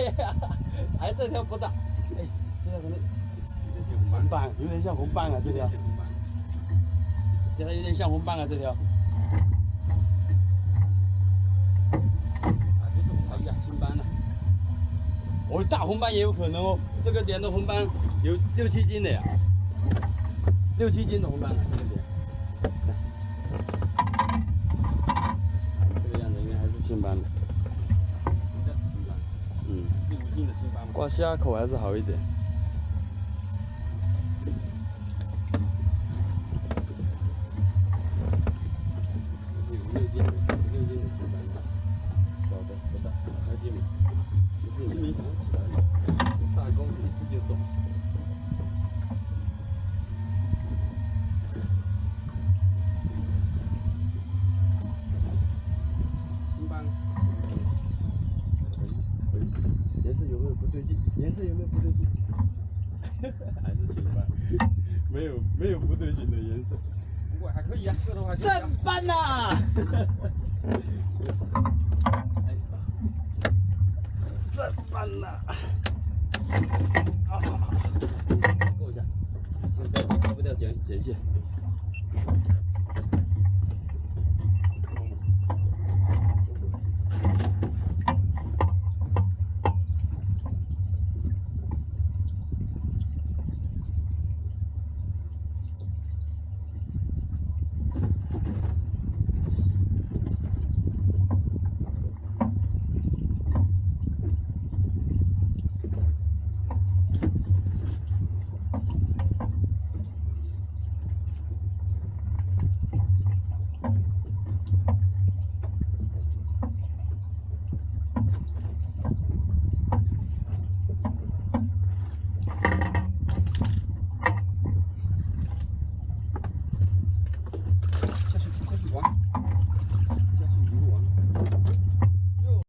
呀，哎，这条不大，哎，这条可能红斑，有点像红斑啊，这条，这条有点像红斑啊，这条。哎，不是红斑，哎呀，青斑了。哦，大红斑也有可能哦，这个点的红斑有6、7斤的呀，6、7斤的红斑了，这个点。这个样子应该还是青斑的。嗯，4、5斤的青斑。挂虾口还是好一点。有5、6斤的青斑，小的不大，好几米，14米，起来了，大钩一次就中。青斑，可以，颜色有没有不对劲？颜色有没有不对劲？还是青斑，没有不对劲的颜色。不过还可以啊，个头还可以啊。正斑呐！正斑呐！啊，够一下，现在脱不掉剪线。